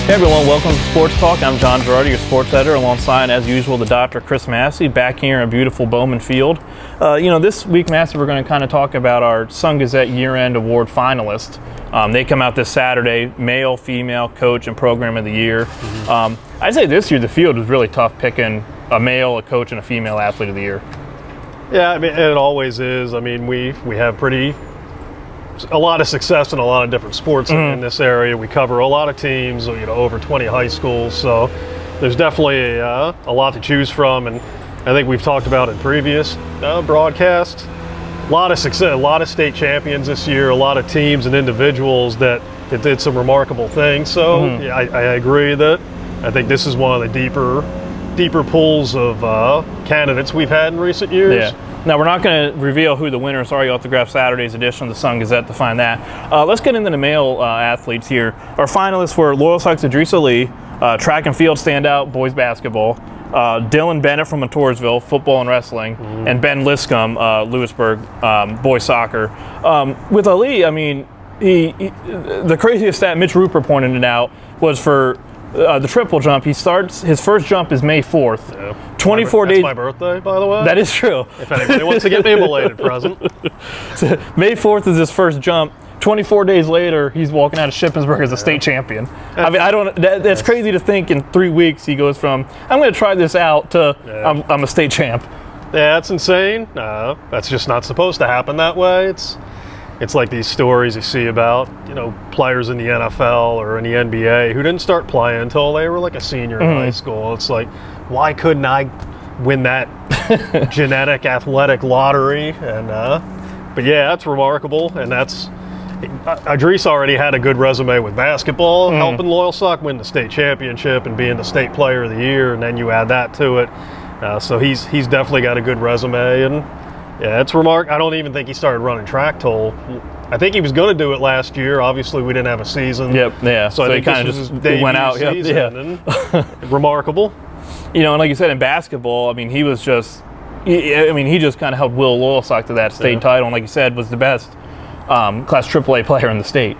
Hey everyone, welcome to Sports Talk. I'm Jon Gerardi, your sports editor, alongside, as usual, the Dr. Chris Masse, back here in beautiful Bowman Field. This week, Masse, we're going to kind of talk about our Sun-Gazette year-end award finalists. They come out this Saturday, male, female, coach, and program of the year. I'd say this year the field was really tough picking a male, a coach, and a female athlete of the year. Yeah, I mean, it always is. I mean, we have a lot of success in a lot of different sports in this area. We cover a lot of teams, over 20 high schools. So there's definitely a lot to choose from. And I think we've talked about in previous broadcasts, a lot of success, a lot of state champions this year, a lot of teams and individuals that did some remarkable things. So yeah, I agree that I think this is one of the deeper pools of candidates we've had in recent years. Yeah. Now, we're not going to reveal who the winners are. You'll have to grab Saturday's edition of the Sun-Gazette to find that. Let's get into the male athletes here. Our finalists were Loyalsock's Idris, track and field standout, boys basketball. Dylan Bennett from Montoursville, football and wrestling. And Ben Liscum, Lewisburg, boys soccer. With Ali, I mean, the craziest stat Mitch Rupert pointed it out was for the triple jump. His first jump is May 4th. Yeah. 24 days. That's my birthday, by the way. That is true. If anybody wants to get me a belated present. So May 4th is his first jump. 24 days later, he's walking out of Shippensburg as a state champion. I mean, that's crazy to think in 3 weeks he goes from, I'm going to try this out, to I'm a state champ. Yeah, that's insane. That's just not supposed to happen that way. It's like these stories you see about, players in the NFL or in the NBA who didn't start playing until they were like a senior in high school. It's like, why couldn't I win that genetic athletic lottery? And but yeah, that's remarkable. And Idris already had a good resume with basketball, helping Loyalsock win the state championship and being the state player of the year. And then you add that to it. So he's definitely got a good resume. And yeah, it's remarkable. I don't even think he started running track till, I think he was going to do it last year. Obviously, we didn't have a season. Yep, yeah. So I think he kind of just went out. And remarkable. And like you said, in basketball, I mean, he just kind of helped will Loyalsock to that state title. And like you said, was the best Class AAA player in the state.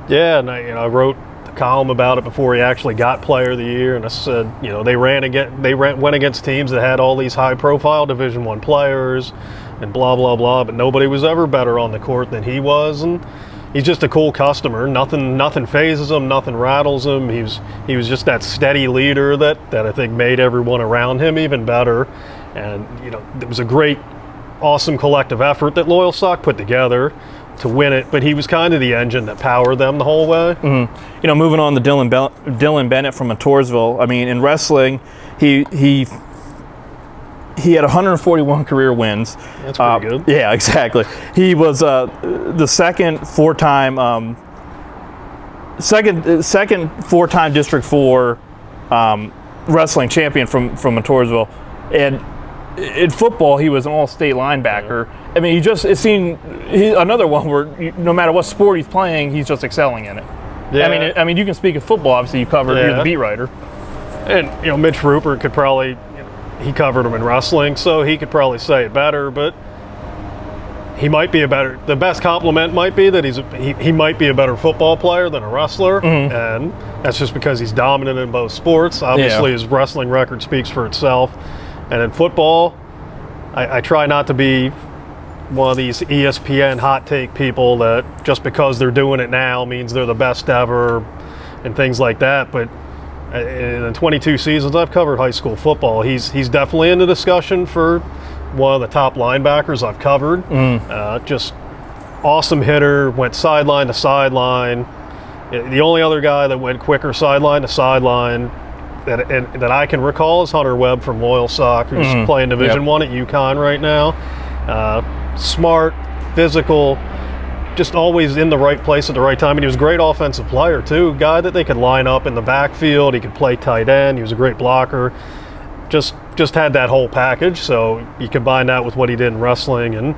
Yeah, and I wrote a column about it before he actually got Player of the Year, and I said, they went against teams that had all these high-profile Division I players, and blah blah blah, but nobody was ever better on the court than he was, and he's just a cool customer. Nothing phases him, nothing rattles him. He was just that steady leader that I think made everyone around him even better. And it was a great, awesome collective effort that Loyalsock put together to win it, but he was kind of the engine that powered them the whole way. Moving on to Dylan Bennett from Montoursville. I mean, in wrestling, he had 141 career wins. That's pretty good. Yeah, exactly. He was the second four-time District 4 wrestling champion from Montoursville. And in football, he was an all-state linebacker. I mean, he's another one where no matter what sport he's playing, he's just excelling in it. Yeah. I mean, you can speak of football. Obviously, you're the beat writer. And Mitch Rupert could probably. He covered him in wrestling, so he could probably say it better, but he might be the best compliment might be that he might be a better football player than a wrestler, and that's just because he's dominant in both sports. Obviously, his wrestling record speaks for itself, and in football, I try not to be one of these ESPN hot take people that just because they're doing it now means they're the best ever and things like that, but in the 22 seasons I've covered high school football, he's definitely in the discussion for one of the top linebackers I've covered. Just awesome hitter, went sideline to sideline. The only other guy that went quicker sideline to sideline that I can recall is Hunter Webb from Loyalsock, who's playing Division I at UConn right now. Smart, physical, just always in the right place at the right time. And he was a great offensive player, too. Guy that they could line up in the backfield. He could play tight end. He was a great blocker. Just had that whole package. So you combine that with what he did in wrestling, and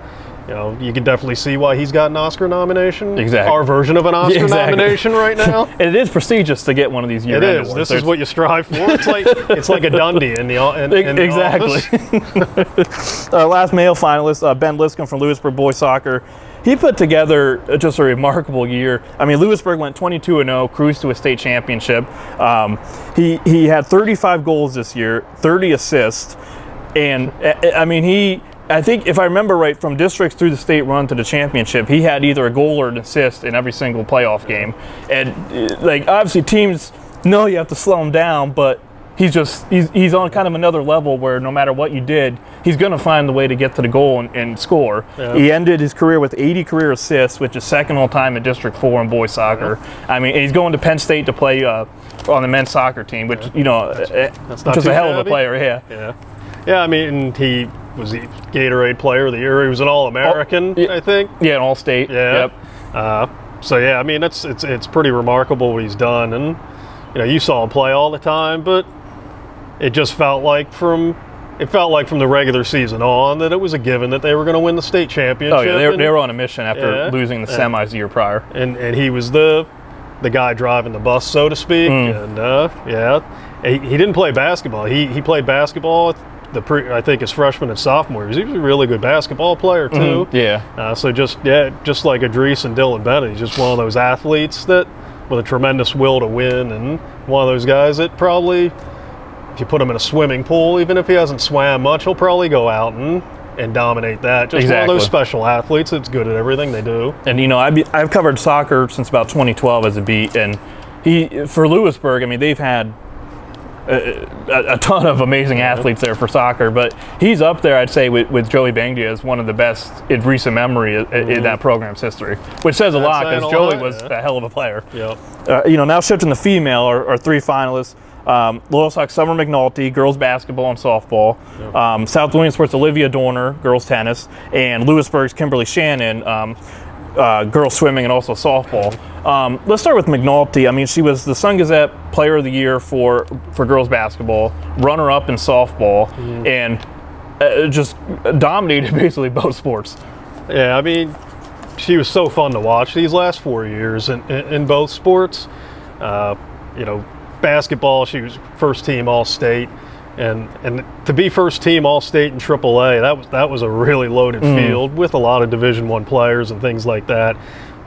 you can definitely see why he's got an Oscar nomination. Exactly. Our version of an Oscar nomination right now. It is prestigious to get one of these year-end awards. This is what you strive for. It's like a Dundee in the exactly. office. Last male finalist, Ben Liscum from Lewisburg boys soccer. he put together just a remarkable year. I mean, Lewisburg went 22-0, cruised to a state championship. He had 35 goals this year, 30 assists, and I mean, I think if I remember right, from districts through the state run to the championship, he had either a goal or an assist in every single playoff game. And like, obviously teams know you have to slow him down, but he's on kind of another level where no matter what you did, he's going to find the way to get to the goal and score. Yeah. He ended his career with 80 career assists, which is second all time in District 4 in boys soccer. Yeah. I mean, he's going to Penn State to play on the men's soccer team, which, that's just a hell of a player. Yeah, I mean, he was the Gatorade Player of the Year. He was an All-American, I think. Yeah, an All-State. Yeah. Yep. So yeah, I mean, it's pretty remarkable what he's done, and you saw him play all the time, but it just felt like from the regular season on that it was a given that they were going to win the state championship. Oh yeah, they were on a mission after losing the semis the year prior, and he was the guy driving the bus, so to speak. And he didn't play basketball. He played basketball I think his freshman and sophomore years. He was a really good basketball player too. So just like Idris and Dylan Bennett, he's just one of those athletes that with a tremendous will to win, and one of those guys that probably, if you put him in a swimming pool, even if he hasn't swam much, he'll probably go out and dominate that. Just one of those special athletes that's good at everything they do. And I've covered soccer since about 2012 as a beat, and for Lewisburg, I mean, they've had a ton of amazing athletes there for soccer, but he's up there, I'd say, with Joey Bangdia as one of the best in recent memory in that program's history, which says a lot because Joey was a hell of a player. Yep. Now shifting to female, our three finalists: Loyalsock Summer McNulty, girls basketball and softball; South Williamsport's Olivia Dorner, girls tennis; and Lewisburg's Kimberly Shannon, girls swimming and also softball. Let's start with McNulty. I mean, she was the Sun-Gazette Player of the Year for girls basketball, runner-up in softball, and just dominated basically both sports. Yeah, I mean, she was so fun to watch these last 4 years in both sports. Basketball, she was first team All-State. And to be first team All-State in AAA, that was a really loaded field with a lot of Division I players and things like that.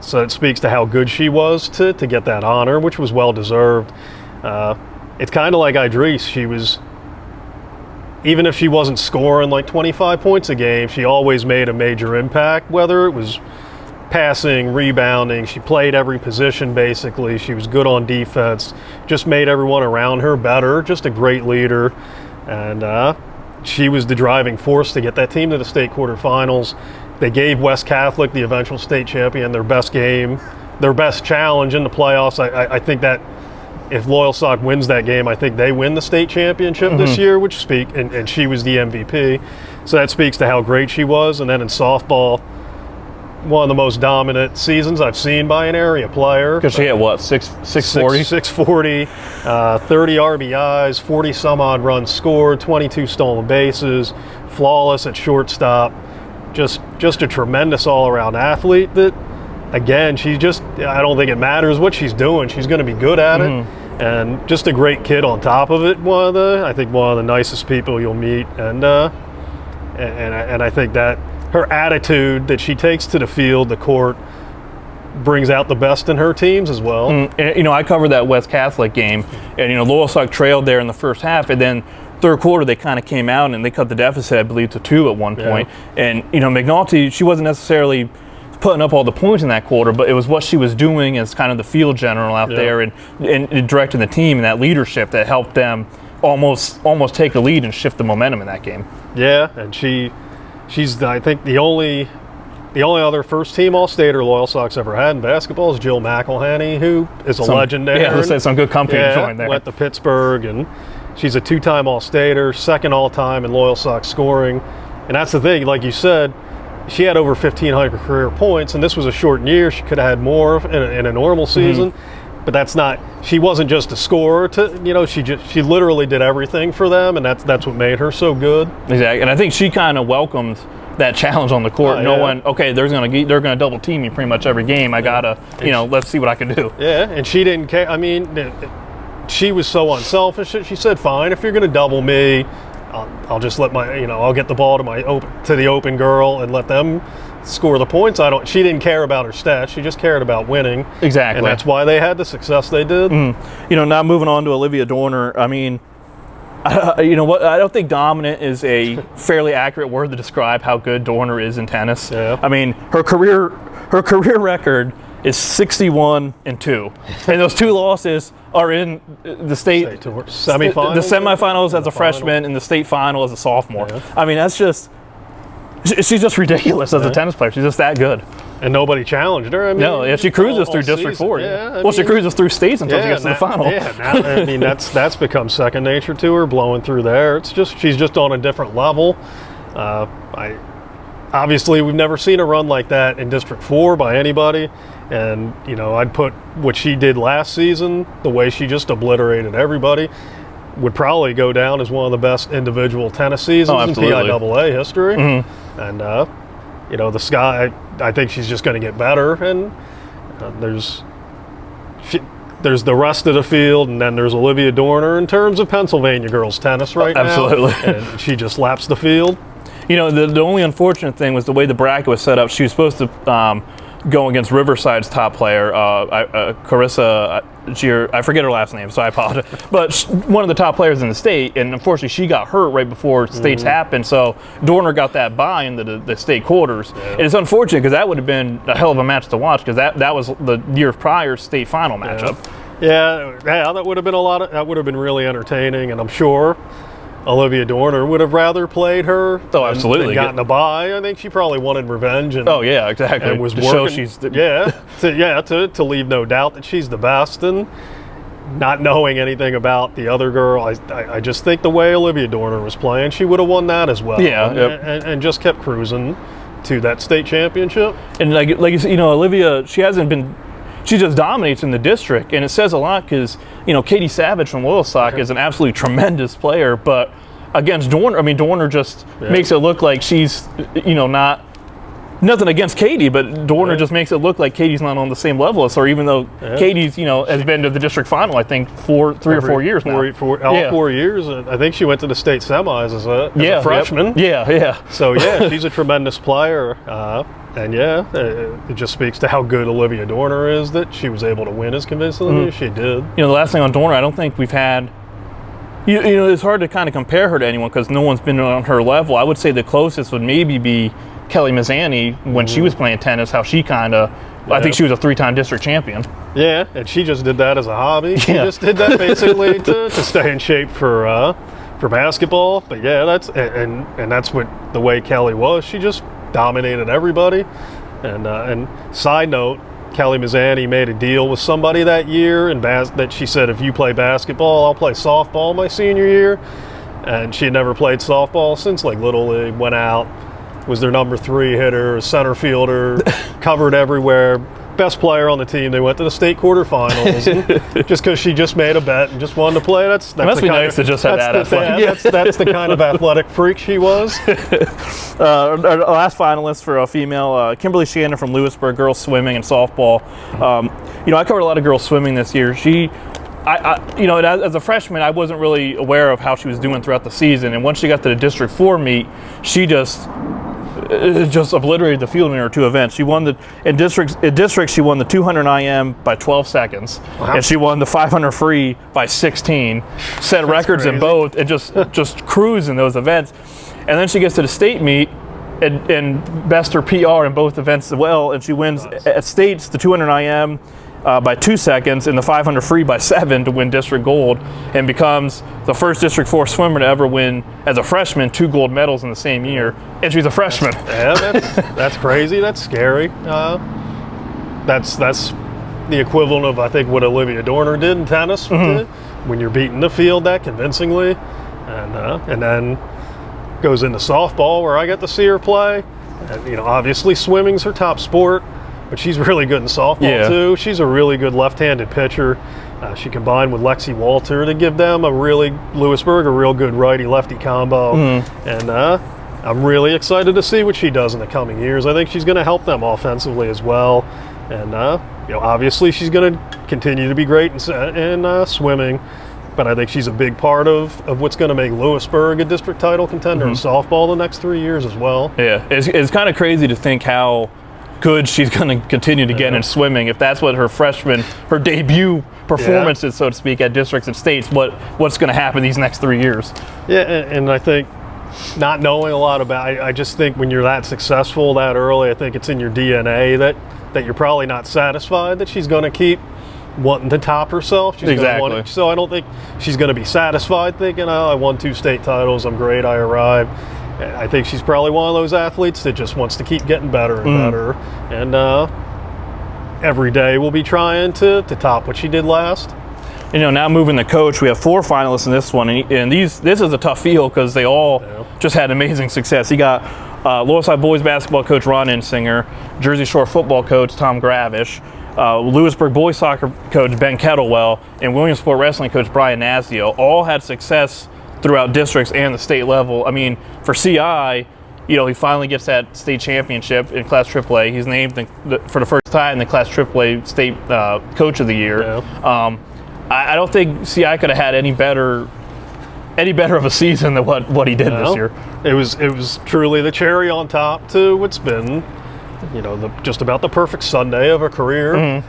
So it speaks to how good she was to get that honor, which was well deserved. It's kind of like Idris. She was, even if she wasn't scoring like 25 points a game, she always made a major impact, whether it was passing, rebounding. She played every position basically. She was good on defense, just made everyone around her better, just a great leader. And she was the driving force to get that team to the state quarterfinals. They gave West Catholic, the eventual state champion, their best game, their best challenge in the playoffs. I think that if Loyalsock wins that game, I think they win the state championship this year, and she was the MVP. So that speaks to how great she was. And then in softball, one of the most dominant seasons I've seen by an area player. Because she had what, 640? 640, 30 RBIs, 40 some odd runs scored, 22 stolen bases, flawless at shortstop. Just a tremendous all-around athlete that, again, I don't think it matters what she's doing. She's going to be good at it. And just a great kid on top of it. I think one of the nicest people you'll meet. And I think that her attitude that she takes to the field, the court, brings out the best in her teams as well. And, I covered that West Catholic game, and Loyalsock trailed there in the first half, and then third quarter they kind of came out and they cut the deficit, I believe, to 2 at one point. And McNulty, she wasn't necessarily putting up all the points in that quarter, but it was what she was doing as kind of the field general out there and directing the team, and that leadership that helped them almost take the lead and shift the momentum in that game. Yeah, and she's I think the only other first-team All-Stater Loyalsock's ever had in basketball is Jill McElhenney, who is a legend there. Yeah, let's say some good company to join there. Went to Pittsburgh, and she's a 2-time All-Stater, second all-time in Loyalsock scoring. And that's the thing, like you said, she had over 1,500 career points, and this was a short year. She could have had more in a normal season. But that's not. She wasn't just a scorer. She literally did everything for them, and that's what made her so good. Exactly, and I think she kind of welcomed that challenge on the court, knowing, okay, they're gonna double team me pretty much every game. I gotta, let's see what I can do. Yeah, and she didn't care. I mean, she was so unselfish. She said, "Fine, if you're gonna double me, I'll just let I'll get the ball to the open girl and let them score the points. She didn't care about her stats. She just cared about winning. Exactly. And that's why they had the success they did. You know, now moving on to Olivia Dorner, I mean, you know what? I don't think dominant is a fairly accurate word to describe how good Dorner is in tennis. Yeah. I mean, her career record is 61-2, and those 2 losses are in the state semifinals. The semifinals as a freshman and the state final as a sophomore. Yeah. I mean, that's just she's just ridiculous as a tennis player. She's just that good. And nobody challenged her. I mean, No, yeah, she cruises through District 4. Yeah, she cruises through states until she gets to the final. Yeah, now, I mean that's become second nature to her, blowing through there. It's just she's just on a different level. Obviously we've never seen a run like that in District 4 by anybody. And you know, I'd put what she did last season, the way she just obliterated everybody, would probably go down as one of the best individual tennis seasons in PIAA history. And you know, the Sky, I think she's just going to get better. And there's the rest of the field, and then there's Olivia Dorner in terms of Pennsylvania girls tennis now. Absolutely. And she just laps the field. You know, the only unfortunate thing was the way the bracket was set up. She was supposed to go against Riverside's top player, Carissa I forget her last name, so I apologize. But one of the top players in the state, and unfortunately she got hurt right before states happened, so Dorner got that bye into the state quarters. Yeah. And it's unfortunate because that would have been a hell of a match to watch because that was the year prior state final matchup. Yeah, that would have been that would have been really entertaining, and I'm sure Olivia Dorner would have rather played her than gotten a bye. I think she probably wanted revenge. And, oh, yeah, exactly. And was to working, show she's to leave no doubt that she's the best. And not knowing anything about the other girl, I just think the way Olivia Dorner was playing, she would have won that as well. Yeah. And just kept cruising to that state championship. And like you said, you know, Olivia, she just dominates in the district, and it says a lot because, you know, Katie Savage from Loyalsock is an absolutely tremendous player, but against Dorner, I mean, Dorner just makes it look like she's, you know, nothing against Katie, but Dorner just makes it look like Katie's not on the same level as her, even though Katie's, you know, has been to the district final, I think, 3 or 4 years now. 4 years. I think she went to the state semis as a freshman. Yeah. So, she's a tremendous player. And it just speaks to how good Olivia Dorner is that she was able to win as convincingly as she did. You know, the last thing on Dorner, I don't think we've had, you know, it's hard to kind of compare her to anyone because no one's been on her level. I would say the closest would maybe be Kelly Mazzani when she was playing tennis, how she kind of, I think she was a 3-time district champion. Yeah, and she just did that as a hobby. She just did that basically to stay in shape for basketball. But that's what the way Kelly was. She just dominated everybody. And side note, Kelly Mazzani made a deal with somebody that year, and that she said, if you play basketball, I'll play softball my senior year. And she had never played softball since like Little League. Went out, was their number 3 hitter, center fielder, covered everywhere. Best player on the team. They went to the state quarterfinals, and just because she just made a bet and just wanted to play. That's it must be nice to just have that athletic. That's the kind of athletic freak she was. Our last finalist for a female, Kimberly Shannon from Lewisburg, girls swimming and softball. You know, I covered a lot of girls swimming this year. You know, as a freshman, I wasn't really aware of how she was doing throughout the season, and once she got to the District 4 meet, she just obliterated the field in her 2 events. She won in district she won the 200 IM by 12 seconds, and she won the 500 free by 16. Set records in both, and just cruised in those events. And then she gets to the state meet and best her PR in both events as well, and she wins at states the 200 IM by 2 seconds and the 500 free by 7 to win district gold, and becomes the first District 4 swimmer to ever win as a freshman 2 gold medals in the same year, and she's a freshman. That's crazy. That's scary. That's the equivalent of, I think, what Olivia Dorner did in tennis when you're beating the field that convincingly, and then goes into softball where I get to see her play. And, you know, obviously swimming's her top sport, but she's really good in softball too. She's a really good left-handed pitcher. She combined with Lexi Walter to give them Lewisburg a real good righty-lefty combo. And I'm really excited to see what she does in the coming years. I think she's going to help them offensively as well. And you know, obviously she's going to continue to be great in swimming. but I think she's a big part of what's going to make Lewisburg a district title contender in softball the next 3 years as well. Yeah, it's kind of crazy to think how good she's going to continue to get in swimming if that's what her debut performance is, so to speak, at districts and states. What's going to happen these next 3 years? Yeah, and I think not knowing a lot about, I just think when you're that successful that early, I think it's in your DNA that you're probably not satisfied that she's going to keep wanting to top herself. She's exactly. So I don't think she's going to be satisfied thinking, oh, I won 2 state titles, I'm great, I arrived. I think she's probably one of those athletes that just wants to keep getting better and better. And every day we'll be trying to top what she did last. Now moving to coach, we have 4 finalists in this one, and this is a tough field because they all just had amazing success. You got Loyalsock boys basketball coach Ron Insinger, Jersey Shore football coach Tom Gravish, Lewisburg boys soccer coach Ben Kettlewell, and Williamsport wrestling coach Brian Nasdeo. All had success throughout districts and the state level. I mean, for CI, he finally gets that state championship in Class AAA. He's named for the first time the Class AAA state coach of the year. Yeah. I don't think CI could have had any better of a season than what he did this year. It was truly the cherry on top to what's been, just about the perfect Sunday of a career.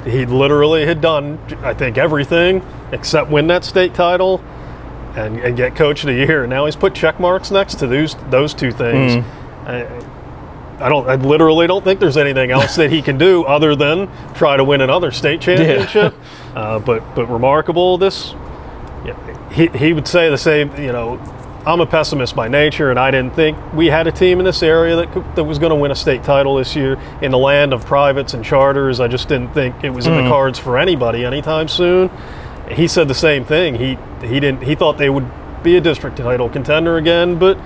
He literally had done, I think, everything except win that state title and get coach of the year. And now he's put check marks next to those 2 things. I literally don't think there's anything else that he can do other than try to win another state championship. But remarkable. He would say the same. I'm a pessimist by nature, and I didn't think we had a team in this area that was going to win a state title this year. In the land of privates and charters, I just didn't think it was in the cards for anybody anytime soon. He said the same thing. He thought they would be a district title contender again, but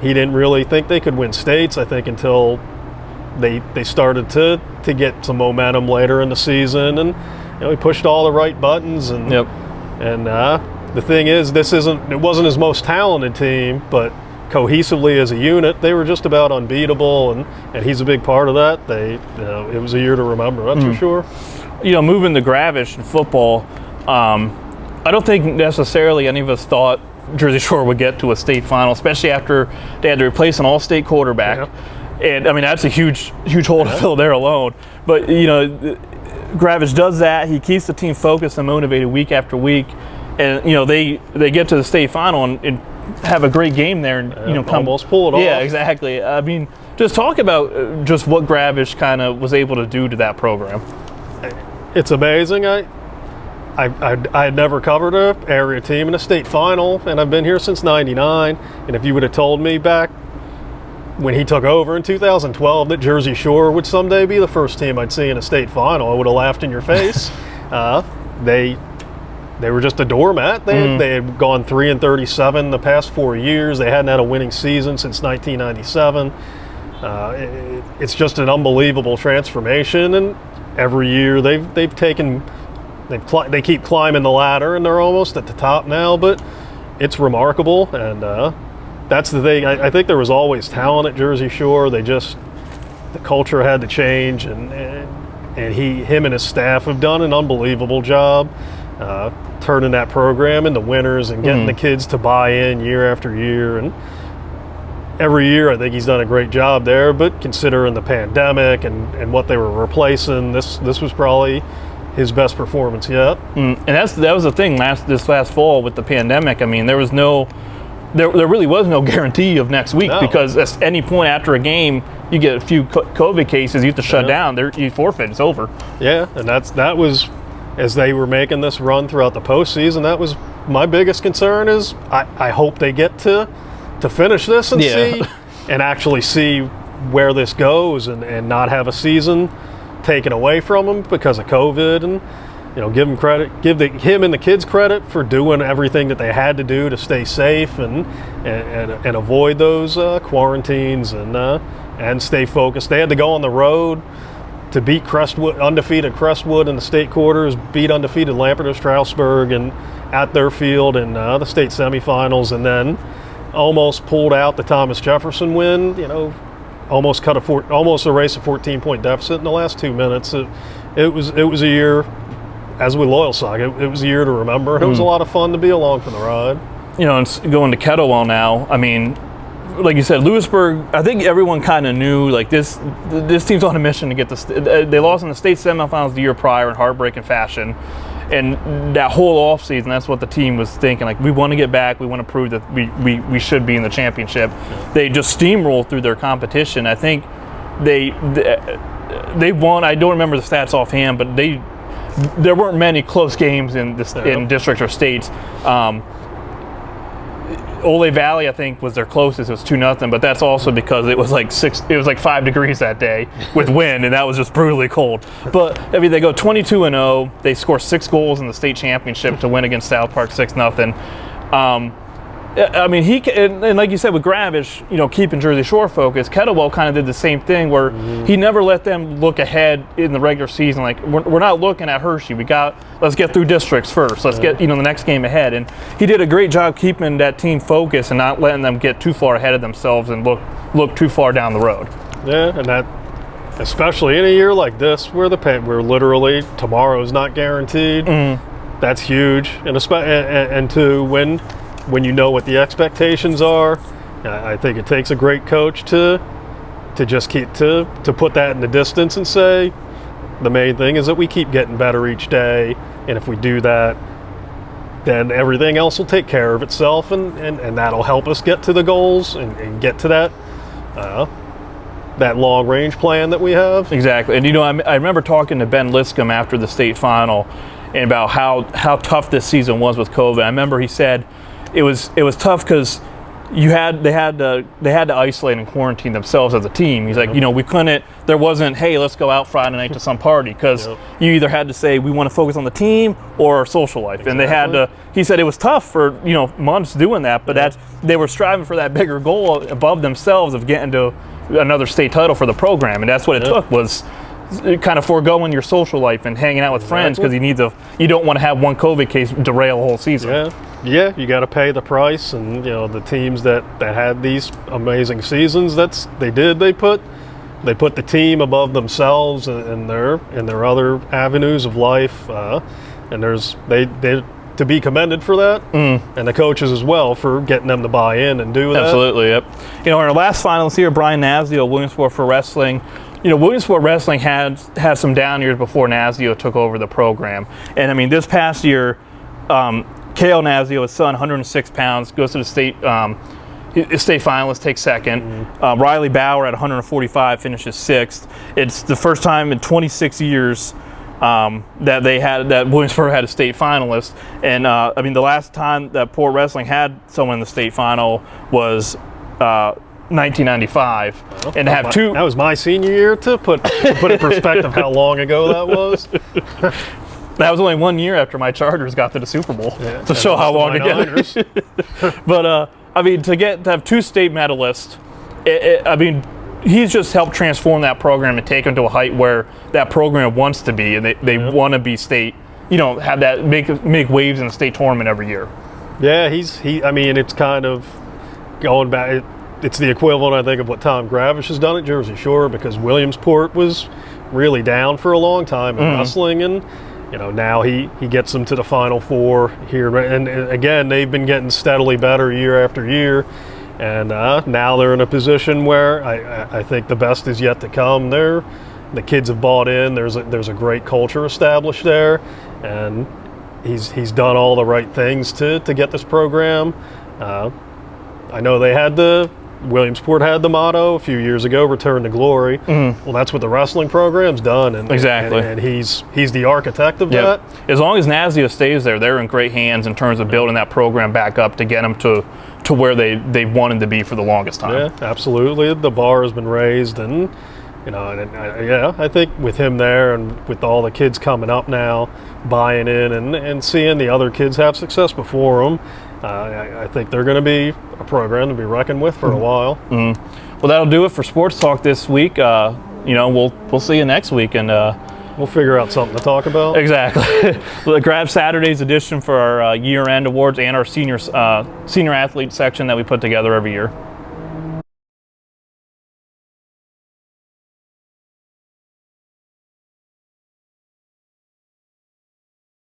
he didn't really think they could win states, I think, until they started to get some momentum later in the season, and he pushed all the right buttons. And the thing is, it wasn't his most talented team, but cohesively as a unit, they were just about unbeatable, and he's a big part of that. It was a year to remember, that's for sure. Moving to Gravish in football, I don't think necessarily any of us thought Jersey Shore would get to a state final, especially after they had to replace an all-state quarterback. And I mean, that's a huge hole to fill there alone. But Gravish does that. He keeps the team focused and motivated week after week, and they get to the state final and have a great game there, and almost pull it off. Yeah, exactly. I mean, just talk about just what Gravish kind of was able to do to that program. It's amazing. I had never covered a area team in a state final, and I've been here since '99. And if you would have told me back when he took over in 2012 that Jersey Shore would someday be the first team I'd see in a state final, I would have laughed in your face. They were just a doormat. They had gone 3-37 the past 4 years. They hadn't had a winning season since 1997. It's just an unbelievable transformation, and every year they keep climbing the ladder, and they're almost at the top now, but it's remarkable. And that's the thing. I think there was always talent at Jersey Shore. The culture had to change, and him and his staff have done an unbelievable job turning that program into winners and getting the kids to buy in year after year. And every year I think he's done a great job there, but considering the pandemic and what they were replacing, this was probably his best performance yet. And that was the thing this last fall with the pandemic. I mean, there really was no guarantee of next week, because at any point after a game, you get a few COVID cases, you have to shut down. You forfeit. It's over. Yeah, and that was as they were making this run throughout the postseason. That was my biggest concern. Is I hope they get to finish this and see and actually see where this goes, and not have a season taken away from them because of COVID, and give them credit, him and the kids credit for doing everything that they had to do to stay safe and avoid those quarantines and stay focused. They had to go on the road to beat undefeated Crestwood in the state quarters, beat undefeated Lampeter-Strasburg and at their field in the state semifinals, and then almost pulled out the Thomas Jefferson win. Almost erased a 14-point deficit in the last 2 minutes. It was a year as with Loyalsock, it was a year to remember. It was a lot of fun to be along for the ride. You know, and going to Kettlewell now, I mean, like you said, Lewisburg, I think everyone kind of knew, like, this team's on a mission to get this. They lost in the state semifinals the year prior in heartbreaking fashion. And that whole offseason, that's what the team was thinking. Like, we want to get back. We want to prove that we should be in the championship. Yeah. They just steamrolled through their competition. I think they won. I don't remember the stats offhand, but there weren't many close games in districts or states. Ole Valley, I think, was their closest. It was 2-0, but that's also because it was like 5 degrees that day with wind, and that was just brutally cold. But I mean, they go 22-0. They score 6 goals in the state championship to win against South Park 6-0. I mean, and like you said with Gravish, you know, keeping Jersey Shore focused, Kettlewell kind of did the same thing where he never let them look ahead in the regular season. Like, we're not looking at Hershey. Let's get through districts first. Let's get, you know, the next game ahead. And he did a great job keeping that team focused and not letting them get too far ahead of themselves and look too far down the road. Yeah, and that, especially in a year like this where where literally tomorrow is not guaranteed, that's huge. And to when you know what the expectations are, I think it takes a great coach to just keep to put that in the distance and say, the main thing is that we keep getting better each day, and if we do that, then everything else will take care of itself, and that'll help us get to the goals and get to that long range plan that we have. Exactly. And you know, I remember talking to Ben Liscum after the state final and about how tough this season was with COVID. I remember he said it was tough because they had to isolate and quarantine themselves as a team. He's like, you know, there wasn't, hey, let's go out Friday night to some party, because you either had to say we want to focus on the team or our social life. Exactly. And they had to, he said it was tough for, you know, months doing that, but they were striving for that bigger goal above themselves of getting to another state title for the program. And that's what it took, was kind of foregoing your social life and hanging out with friends, because you don't want to have one COVID case derail a whole season. Yeah, you got to pay the price, and you know, the teams that had these amazing seasons, they put the team above themselves and their other avenues of life, and they to be commended for that, and the coaches as well for getting them to buy in and do that. Absolutely, yep. You know, our last finalist here, Brian Nasdeo, Williamsport for wrestling. You know, Williamsport wrestling had some down years before Nasdeo took over the program, and I mean, this past year, Kale Nasdeo, his son, 106 pounds, goes to the state finalist, takes second. Riley Bauer at 145 finishes 6th. It's the first time in 26 years that Williamsport had a state finalist. And I mean, the last time that Port Wrestling had someone in the state final was 1995, and to have two. That was my senior year, to put in perspective how long ago that was. That was only 1 year after my Chargers got to the Super Bowl, to show how long ago. But I mean, to have 2 state medalists, I mean, he's just helped transform that program and take them to a height where that program wants to be, and they want to be state. You know, have that make waves in the state tournament every year. Yeah, I mean, it's kind of going back. It's the equivalent, I think, of what Tom Gravish has done at Jersey Shore, because Williamsport was really down for a long time in wrestling, and you know, now he gets them to the Final Four here, and again, they've been getting steadily better year after year, and now they're in a position where I think the best is yet to come. The kids have bought in. There's a great culture established there, and he's done all the right things to get this program. I know Williamsport had the motto a few years ago, return to glory. Well, that's what the wrestling program's done. And, exactly. And he's the architect of that. As long as Nasdeo stays there, they're in great hands in terms of building that program back up to get them to where they wanted to be for the longest time. Yeah, absolutely. The bar has been raised, and you know, I think with him there and with all the kids coming up now, buying in and seeing the other kids have success before them, I think they're going to be a program to be reckoned with for a while. Well, that'll do it for Sports Talk this week. You know, we'll see you next week, and we'll figure out something to talk about. Exactly. We'll grab Saturday's edition for our year-end awards and our senior athlete section that we put together every year.